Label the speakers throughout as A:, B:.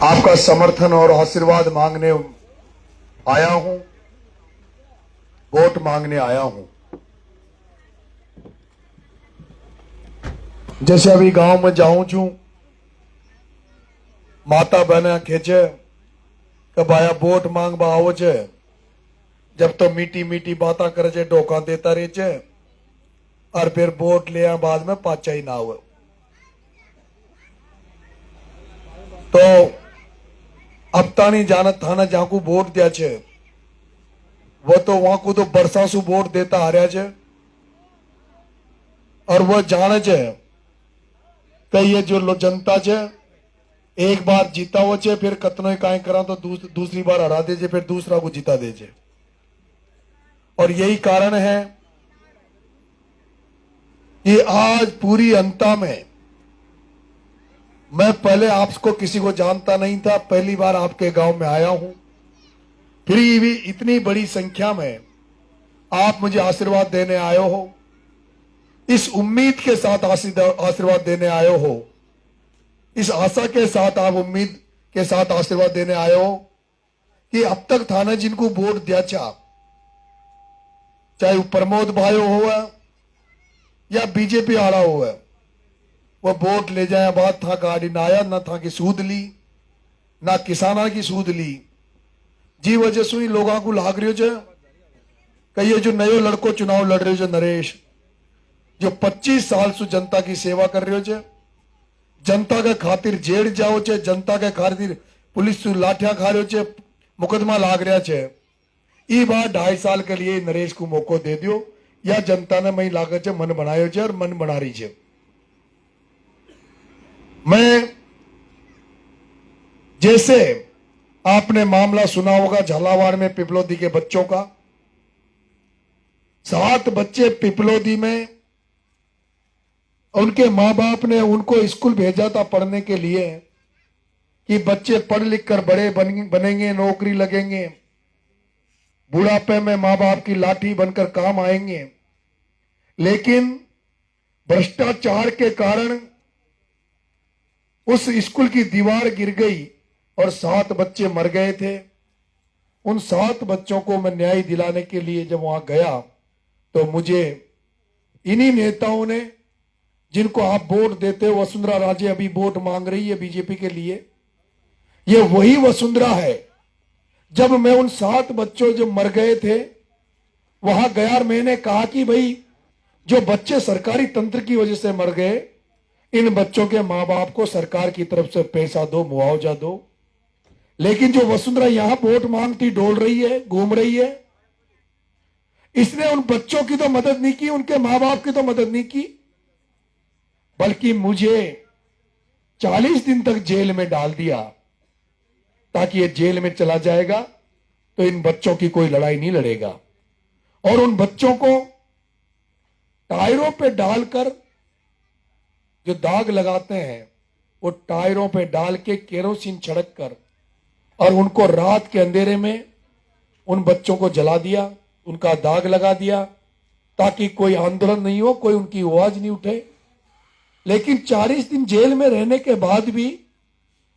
A: आपका समर्थन और आशीर्वाद मांगने आया हूं, वोट मांगने आया हूं। जैसे अभी गांव में जाऊं छू, माता बहना खेचे कि भाया वोट मांग आओ छे, जब तो मीठी मीठी बातें करे छे, डोका देता रहे छे और फिर वोट लिया बाद में पाचा ही ना हुए। तो अब तानी जानत थाना जाकू वोट दिया छे, वो तो वहां को तो बरसासु वोट देता आ रहा छे और वह जाने छे कि ये जो जनता छे एक बार जीता हो छे, फिर कतनो काई करा तो दूसरी बार हरा दे छे, फिर दूसरा को जीता दे छे। और यही कारण है कि आज पूरी जनता में, मैं पहले आपको किसी को जानता नहीं था, पहली बार आपके गांव में आया हूं, फिर भी इतनी बड़ी संख्या में आप मुझे आशीर्वाद देने आए हो, इस उम्मीद के साथ आशीर्वाद देने आए हो, इस आशा के साथ आप उम्मीद के साथ आशीर्वाद देने आए हो कि अब तक थाना जिनको वोट दिया चाहे वो प्रमोद भाई हो या बीजेपी आड़ा हो, वो वोट ले जाए बात था गाड़ी ना आया, ना था कि सूद ली, ना किसाना की सूद ली। जी वजह से ही लोगों को लाग रही हो कि ये जो नयो लड़को चुनाव लड़ रहे हो नरेश, जो 25 साल से जनता की सेवा कर रहे हो, जनता के खातिर जेल जाओ छे, जनता के खातिर पुलिस से लाठिया खा रहे छे, मुकदमा लाग रहा छे। ई बार 2.5 साल के लिए नरेश को मौको दे दियो, या जनता ने मई लागे छे मन बनायो छे और मन बना रही छे। मैं जैसे आपने मामला सुना होगा झालावाड़ में पिपलोदी के बच्चों का, 7 बच्चे पिपलोदी में, उनके मां बाप ने उनको स्कूल भेजा था पढ़ने के लिए कि बच्चे पढ़ लिख कर बड़े बनेंगे, नौकरी लगेंगे, बुढ़ापे में मां बाप की लाठी बनकर काम आएंगे। लेकिन भ्रष्टाचार के कारण उस स्कूल की दीवार गिर गई और 7 बच्चे मर गए थे। उन 7 बच्चों को मैं न्याय दिलाने के लिए जब वहां गया तो मुझे इन्हीं नेताओं ने, जिनको आप वोट देते हो, वसुंधरा राजे अभी वोट मांग रही है बीजेपी के लिए, ये वही वसुंधरा है। जब मैं उन 7 बच्चों जो मर गए थे वहां गया और मैंने कहा कि भाई जो बच्चे सरकारी तंत्र की वजह से मर गए, इन बच्चों के मां बाप को सरकार की तरफ से पैसा दो, मुआवजा दो। लेकिन जो वसुंधरा यहां वोट मांगती डोल रही है, घूम रही है, इसने उन बच्चों की तो मदद नहीं की, उनके मां बाप की तो मदद नहीं की, बल्कि मुझे 40 दिन तक जेल में डाल दिया ताकि ये जेल में चला जाएगा तो इन बच्चों की कोई लड़ाई नहीं लड़ेगा। और उन बच्चों को टायरों पे डालकर जो दाग लगाते हैं, वो टायरों पे डाल के केरोसिन छिड़क कर और उनको रात के अंधेरे में उन बच्चों को जला दिया, उनका दाग लगा दिया ताकि कोई आंदोलन नहीं हो, कोई उनकी आवाज नहीं उठे। लेकिन 40 दिन जेल में रहने के बाद भी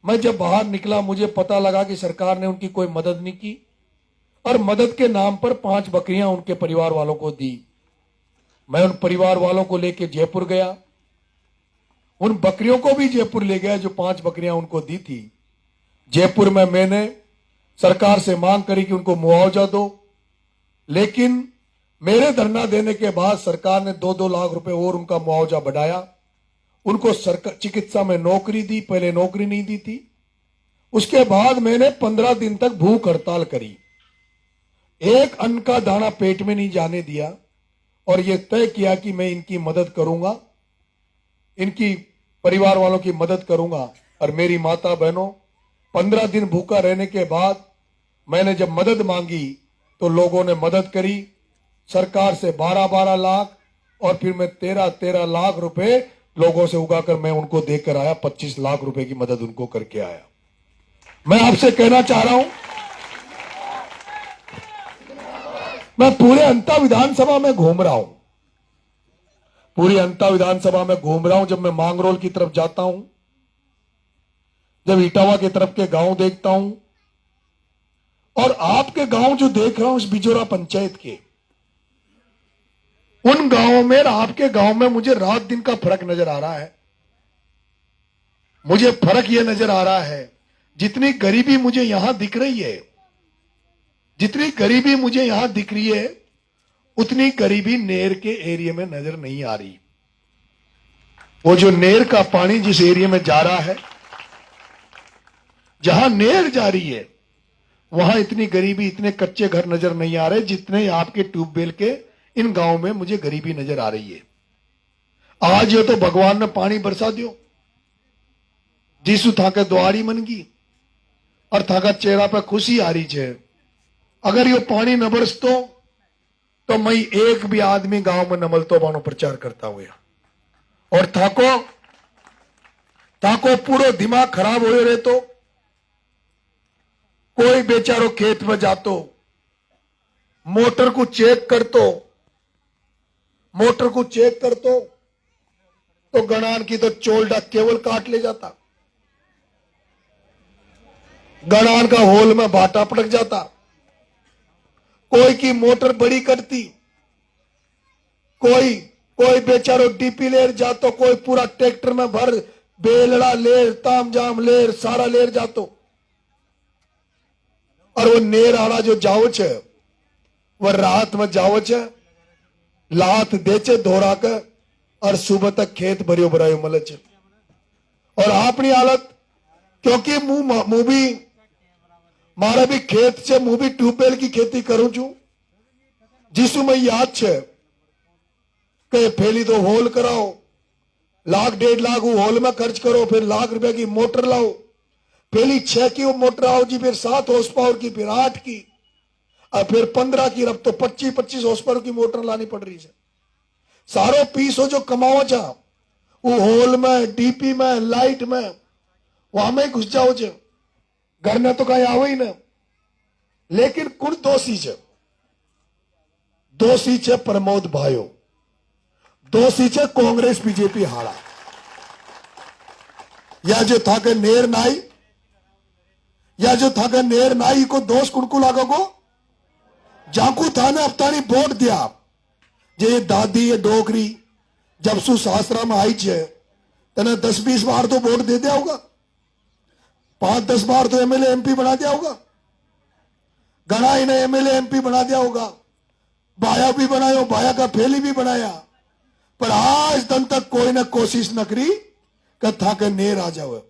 A: मैं जब बाहर निकला, मुझे पता लगा कि सरकार ने उनकी कोई मदद नहीं की और मदद के नाम पर 5 बकरियां उनके परिवार वालों को दी। मैं उन परिवार वालों को लेकर जयपुर गया, उन बकरियों को भी जयपुर ले गया जो 5 बकरियां उनको दी थी। जयपुर में मैंने सरकार से मांग करी कि उनको मुआवजा दो, लेकिन मेरे धरना देने के बाद सरकार ने 2-2 लाख रुपए और उनका मुआवजा बढ़ाया। उनको सरकार चिकित्सा में नौकरी दी, पहले नौकरी नहीं दी थी। उसके बाद मैंने 15 दिन तक भूख हड़ताल करी, एक अन्न का दाना पेट में नहीं जाने दिया और यह तय किया कि मैं इनकी मदद करूंगा, इनकी परिवार वालों की मदद करूंगा। और मेरी माता बहनों, 15 दिन भूखा रहने के बाद मैंने जब मदद मांगी तो लोगों ने मदद करी, सरकार से 12-12 लाख और फिर मैं 13-13 लाख रुपए लोगों से उगाकर मैं उनको देकर आया, 25 लाख रुपए की मदद उनको करके आया। मैं आपसे कहना चाह रहा हूं, मैं पूरे अंता विधानसभा में घूम रहा हूं, पूरी अंता विधानसभा में घूम रहा हूं। जब मैं मांगरोल की तरफ जाता हूं जब इटावा की तरफ के गांव देखता हूं और आपके गांव जो देख रहा हूं इस बिजोरा पंचायत के, उन गांवों में और आपके गांव में मुझे रात दिन का फर्क नजर आ रहा है। मुझे फर्क यह नजर आ रहा है, जितनी गरीबी मुझे यहां दिख रही है, जितनी गरीबी मुझे यहां दिख रही है, उतनी गरीबी नेर के एरिया में नजर नहीं आ रही। वो जो नेर का पानी जिस एरिया में जा रहा है, जहां नेर जा रही है, वहां इतनी गरीबी, इतने कच्चे घर नजर नहीं आ रहे जितने आपके ट्यूबवेल के इन गांव में मुझे गरीबी नजर आ रही है। आज ये तो भगवान ने पानी बरसा दियो, जीसु था के द्वारी मन गई और था का चेहरा पे खुशी आ रही है। अगर ये पानी न बरसतो तो मैं एक भी आदमी गांव में नमलतो बानो प्रचार करता हुआ, और थाको पूरा दिमाग खराब हो रहे तो कोई बेचारो खेत में जातो, मोटर को चेक करतो तो गणान की तो चोल्डा केवल काट ले जाता, गणान का होल में भाटा पटक जाता। कोई की मोटर बड़ी करती, कोई बेचारो डीपी लेर जातो, कोई पूरा ट्रैक्टर में भर बेलड़ा लेर, तामजाम लेर, सारा लेर जातो। और वो नेर आला जो जाओ छे, वह रात में जाओ छे, लात देचे धोरा के, और सुबह तक खेत भरियो भरायो मले छे। और अपनी हालत, क्योंकि मुंह भी मारा भी खेत से, मुंह भी ट्यूबवेल की खेती करूं छू, जिसु में याद छे कि पहली तो होल कराओ, 1,00,000-1.5 लाख होल में खर्च करो, फिर ₹1,00,000 की मोटर लाओ, पहली 6 की वो मोटर आओ जी, फिर 7 हॉर्स पावर की, फिर 8 की, और फिर 15 की, अब तो 25-25 हॉर्स पावर की मोटर लानी पड़ रही है। सारो पीसो जो कमाओ जा, वो होल में, डीपी में, लाइट में, वहां में घुस जाओ छे, घर में तो कहीं आओ ही ना। लेकिन कुण दोषी छे? दोषी छे प्रमोद भाइयो, दोषी छे कांग्रेस बीजेपी हाड़ा। या जो था के नेर नाई, या जो था के नेर नाई को दोष कुणकू लागोगो? जाकू था ने अपतानी वोट दिया, जे दादी ये डोगरी जब सु शास्त्रा में आई छे, तने 10-20 बार तो वोट दे दिया होगा, 5-10 बार तो एमएलए एमपी बना दिया होगा, गणाई ने एमएलए एमपी बना दिया होगा, बाया भी बनाया, बाया का फेली भी बनाया, पर आज दिन तक कोई ने कोशिश न करी कि था के नेर आ जाओ।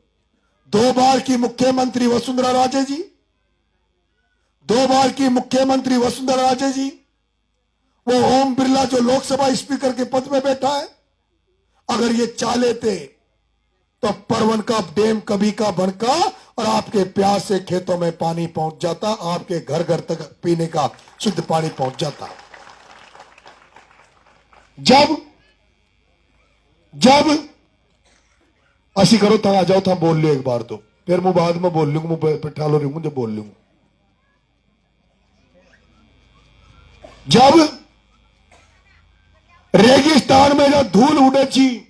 A: 2 बार की मुख्यमंत्री वसुंधरा राजे जी, 2 बार की मुख्यमंत्री वसुंधरा राजे जी, वो ओम बिरला जो लोकसभा स्पीकर के पद में बैठा है, अगर ये चाले थे तो परवन का डैम कभी का बनका और आपके प्यास से खेतों में पानी पहुंच जाता, आपके घर घर तक पीने का शुद्ध पानी पहुंच जाता। जब ऐसी करो था, आ जाओ था, बोल लियो एक बार तो, फिर मैं बाद में बोल लूंगा, मैं पिठालो रहूंगा जब बोल लूंगा। जब रेगिस्तान में जब धूल उड़े छी,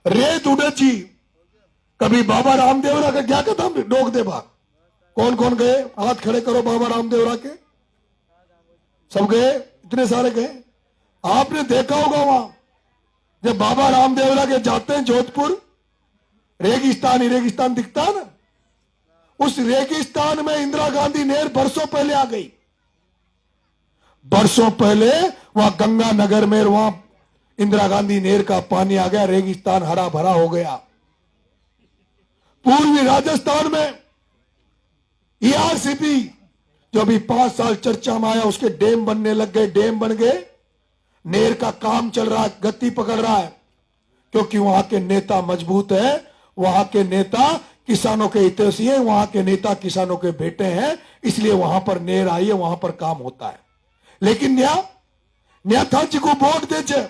A: रेत उड़े छी, कभी बाबा रामदेवरा का क्या कहता डोक दे बा? कौन कौन गए? हाथ खड़े करो बाबा रामदेवरा के। सब गए, इतने सारे गए। आपने देखा होगा वहां जब बाबा रामदेवरा के जाते हैं जोधपुर, रेगिस्तान ही रेगिस्तान दिखता है ना, उस रेगिस्तान में इंदिरा गांधी नेर बरसों पहले आ गई। बरसों पहले वहां गंगानगर में, वहां इंदिरा गांधी नेर का पानी आ गया, रेगिस्तान हरा भरा हो गया। पूर्वी राजस्थान में ईआरसीपी जो अभी 5 साल चर्चा में आया, उसके डैम बनने लग गए, डैम बन गए, नेर का काम चल रहा है, गति पकड़ रहा है, क्योंकि वहां के नेता मजबूत है, वहां के नेता किसानों के हितैषी है, वहां के नेता किसानों के बेटे हैं, इसलिए वहां पर नेर आई है, वहां पर काम होता है। लेकिन नेताजी को वोट दे,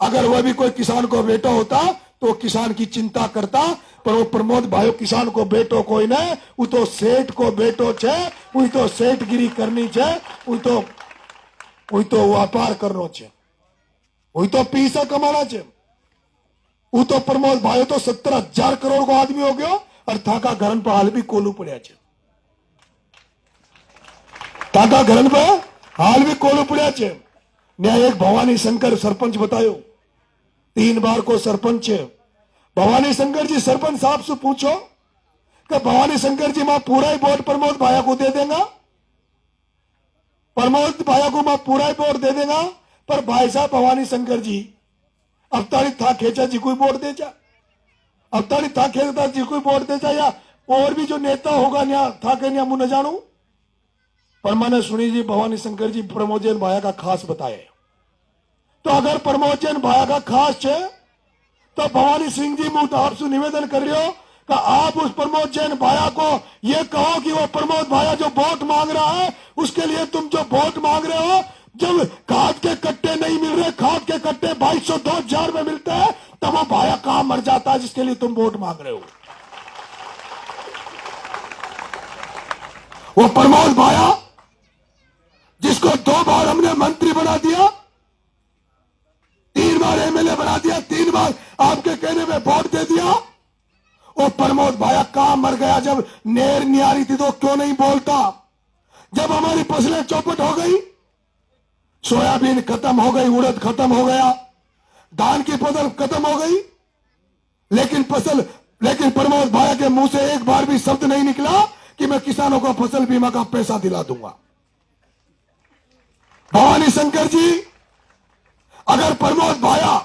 A: अगर वह भी कोई किसान को बेटा होता तो किसान की चिंता करता, पर वो प्रमोद भाइयों किसान को बेटो कोई नहीं, वो तो सेठ को बेटो छे, वो तो सेठगिरी करनी छे, वो तो व्यापार करनो छे, वो तो पैसा कमाना छे। वो तो प्रमोद भाई तो 17,000 करोड़ को आदमी हो गयो और थाका घरन पर हाल भी कोलू पड़ा है। थाका घरन पर हाल भी कोलू पड़ा है। न्याय एक भवानी शंकर सरपंच बतायो, 3 बार को सरपंच है। भवानी शंकर जी सरपंच साहब से पूछो कि भवानी शंकर जी मां पूरा ही वोट प्रमोद भाया को दे देगा, प्रमोद भाया को मां पूरा ही वोट दे देगा। पर भाई साहब भवानी शंकर जी अब तारी था खेचा जी कोई वोट दे जा, अब तारी था खेचा जी कोई वोट दे जा, या और भी जो नेता होगा न्या था के न्या मुझे जानू। पर मैंने सुनी जी भवानी शंकर जी प्रमोद जैन भाया का खास बताए। तो अगर प्रमोद जैन भाया का खास है तो भवानी सिंह जी मुझे आपसे निवेदन कर रहे हो कि आप उस प्रमोद जैन भाया को ये कहो कि वो प्रमोद भाया जो वोट मांग रहा है उसके लिए तुम जो वोट मांग रहे हो, जब खाद के कट्टे नहीं मिल रहे, खाद के कट्टे 2200 2000 में मिलते हैं, तब वो भाया कहां मर जाता है जिसके लिए तुम वोट मांग रहे हो। वो प्रमोद भाया जिसको 2 बार हमने मंत्री बना दिया, 3 बार एमएलए बना दिया, 3 बार आपके कहने में वोट दे दिया, वो प्रमोद भाया कहां मर गया। जब नेर नहीं आ रही थी तो क्यों नहीं बोलता। जब हमारी फसलें चौपट हो गई, सोयाबीन खत्म हो गई, उड़द खत्म हो गया, धान की फसल खत्म हो गई, लेकिन प्रमोद भाया के मुंह से एक बार भी शब्द नहीं निकला कि मैं किसानों को फसल बीमा का पैसा दिला दूंगा। भवानी शंकर जी, अगर प्रमोद भाया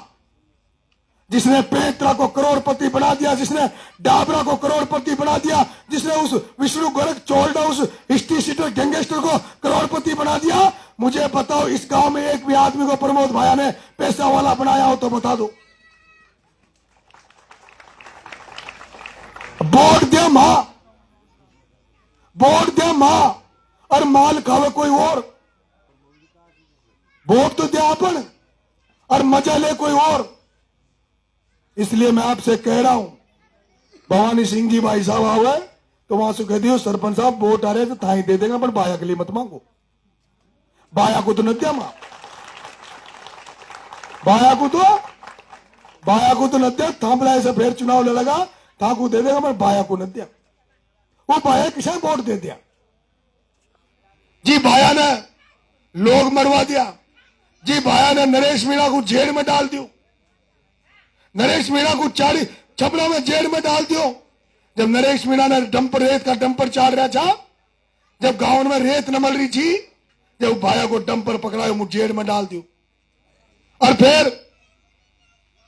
A: जिसने पेत्रा को करोड़पति बना दिया, जिसने डाबरा को करोड़पति बना दिया, जिसने उस विष्णु गोरख चोल्डा उस हिस्ट्री सीटर गैंगस्टर को करोड़पति बना दिया, मुझे बताओ इस गांव में एक भी आदमी को प्रमोद भाया ने पैसा वाला बनाया हो तो बता दो। वोट दे मां, वोट दे मां और माल खावे कोई और। वोट तो दे अपन और मजा ले कोई और। इसलिए मैं आपसे कह रहा हूं, भवानी सिंह जी भाई साहब आओ तो वहां से कह दियो सरपंच साहब वोट आ रहे तो थाई दे देगा, पर बाया के लिए मत मांगो। बाया को तो न दिया मां, बाया को तो न दिया। थांबला से फिर चुनाव लड़ेगा थाकू दे देगा, पर बाया को न दिया। वो बाया किसे वोट दे दिया जी। बाया ने लोग मरवा दिया जी। बाया ने नरेश मीणा को जेल में डाल दियो, नरेश मीणा को 40 छपरा में जेल में डाल दियो। जब नरेश मीणा ने रेत का डंपर चाल रहा था, जब गांव में रेत न मिल रही थी, जब भाया को डंपर पकड़ायो मुझे जेल में डाल दियो। और फिर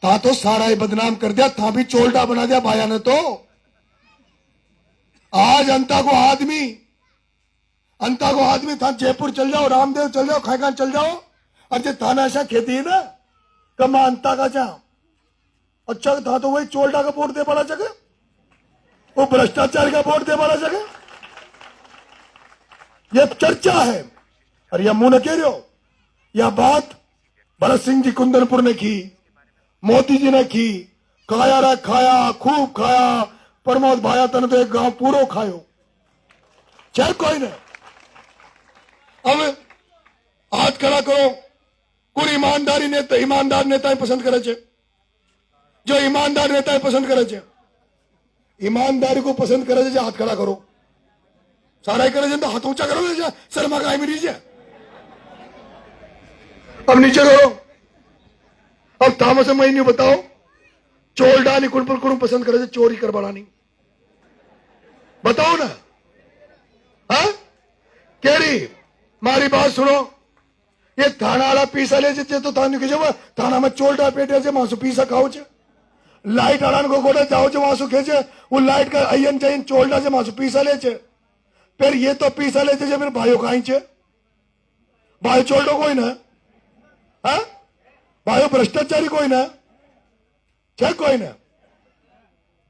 A: था तो सारा ही बदनाम कर दिया, था भी चोल्टा बना दिया भाया ने। तो आज अंता को आदमी था जयपुर चल जाओ, रामदेव चल जाओ, खाईखान चल जाओ, और जो थाना ऐसा खेती है ना कमा अंता का जा अच्छा था तो वही चोल्टा का वोट दे पड़ा जगह, वो भ्रष्टाचार का वोट दे पड़ा जगह। ये चर्चा है और यह मुंह न कह रहे हो। यह बात भरत सिंह जी कुंदनपुर ने की, मोदी जी ने की, खाया रे खाया, खूब खाया। प्रमोद भाया तन तो एक गांव पूरो खायो, चाहे कोई नहीं। अब हाथ खड़ा करो, कोई ईमानदार नेता पसंद करे छे, जो ईमानदार नेता पसंद करे छे, ईमानदारी को पसंद करे छे। हाथ खड़ा करो, सारा ही करे तो हाथ ऊंचा करो, शर्मा का मेरी है। अब नीचे करो। अब थामस मैं नहीं बताओ चोर डाली कुण पर कुण पसंद करे, चोरी करवाना नहीं बताओ ना। हाँ केरी मारी बात सुनो, ये थाना वाला पीसा ले तो थाना में चोल्टा पेटे से मासू पीसा खाओ छे। लाइट वाला को गोड़े जाओ छे मासू खेचे, वो लाइट का अयन चाहिए चोल्टा से मासू पीसा ले छे। फिर ये तो पीसा ले छे, फिर भाइयों खाई छे, भाई चोल्टो कोई ना। हाँ भाइयों भ्रष्टाचारी कोई ना छे, कोई ना।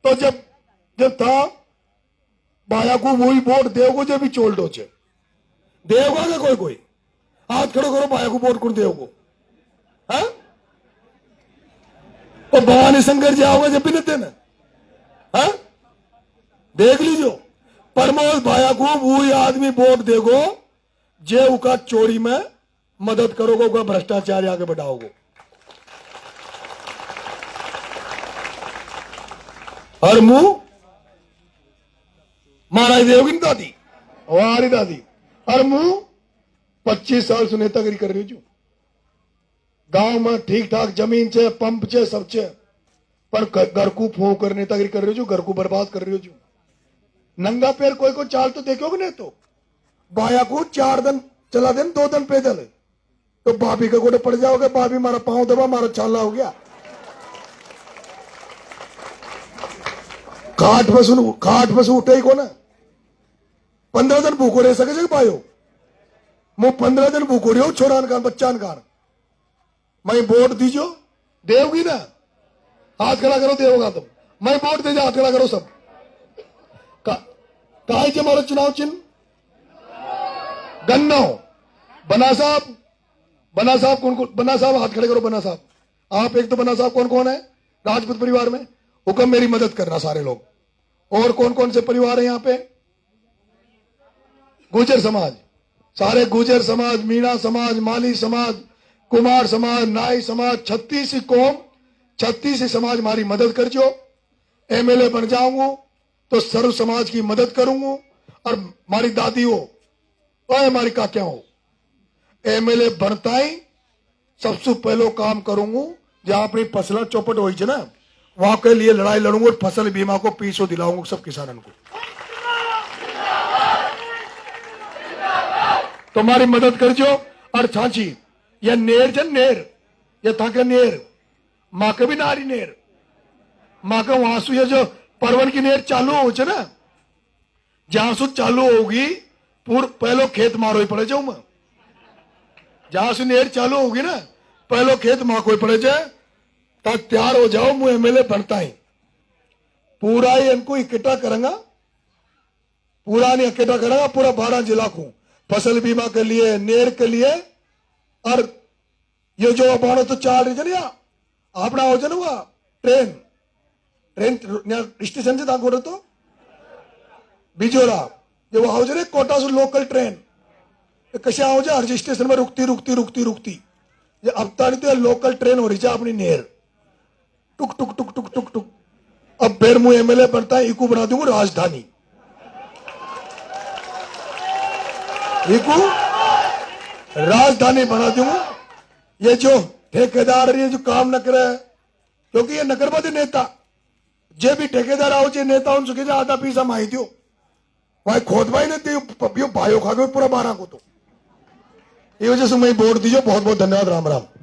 A: तो जब था भाया को वही वोट देवगो जो भी चोल्टो छे, देवगा का कोई हाथ खड़ो करो, भाया को वोट कौन देवगो। हाँ और भवानी शंकर जी आओगे जब भी नहीं देना। हाँ देख लीजिए, प्रमोद भाया को वही आदमी वोट देगो जे उका चोरी में मदद करोगे, उका भ्रष्टाचार आगे बढ़ाओगे। और मुंह महाराज देवगी नहीं दादी हमारी दादी और मुंह 25 साल से नेतागिरी कर रही हूं। गांव में ठीक ठाक जमीन छे, पंप छे, सब छे, पर घर को फो कर नेतागिरी कर रही हूं, घर को बर्बाद कर रही हूं। नंगा पैर कोई को चाल तो देखोगे नहीं तो बाया को 4 दिन चला दिन 2 दिन पैदल तो भाभी के गोडे पड़ जाओगे, भाभी मारा पांव दबा मारा छाला हो गया। खाट बस उठे ही को ना 15 दिन भूखो रह सके पायो मु 15 दिन भूखो रही हो छोरा कान बच्चा कान मैं वोट दीजो देवगी ना हाथ खड़ा करो देवगा तुम मैं वोट दे जा हाथ खड़ा करो सब काहे जे हमारा चुनाव चिन्ह गन्नो बना साहब कौन बना साहब हाथ खड़े करो। बना साहब आप एक तो बना साहब कौन कौन है राजपूत परिवार में हुक्म मेरी मदद करना सारे लोग। और कौन कौन से परिवार है यहाँ पे गुर्जर समाज सारे गुर्जर समाज मीणा समाज माली समाज कुमार समाज नाई समाज 36 कौम 36 समाज हमारी मदद कर जो एमएलए बन जाऊंगा तो सर्व समाज की मदद करूंगा और हमारी दादी हो और हमारी काकिया हो एमएलए बनता ही सबसे पहले काम करूंगा जहां अपनी फसल चौपट हो ना वहां के लिए लड़ाई लड़ूंगा और फसल बीमा को पीछे दिलाऊंगा सब किसानों को। तुम्हारी मदद कर जो और छाछी या नेर जन नेर या थाके नेर माँ के भी नारी नेर माँ का वहां से जो परवन की नेर चालू हो ना जहां से चालू होगी पहले खेत मारो ही पड़े जाऊ मैं जहां से नेर चालू होगी ना पहले खेत माँ को ही पड़े जाए तक तैयार हो जाओ मैं एमएलए बनता ही पूरा ही इनको इकट्ठा करूंगा पूरा नहीं इकट्ठा करूंगा पूरा 12 जिला को फसल बीमा के लिए नेर के लिए और ये जो बाणो तो 4 रीजन या अपना हो जाए ना ट्रेन स्टेशन से ताको तो बिजोरा जो वो हो जाए कोटा से लोकल ट्रेन कशा हो जाए हर स्टेशन में रुकती ये अब तक तो लोकल ट्रेन हो रही है अपनी नेर टुक टुक टुक टुक टुक टुक अब फिर मुझे एमएलए बनता है इको बना दूंगा राजधानी इको राजधानी बना दूंगा। ये जो ठेकेदार ये जो काम न करे क्योंकि ये नगरपति नेता जे भी ठेकेदार आओ जे नेता उन सुखे आधा पैसा माही दो वही खोद भाई ने भाइयों खा गए पूरा 12 को तो ये वजह से मैं वोट दीजिए। बहुत बहुत धन्यवाद। राम राम।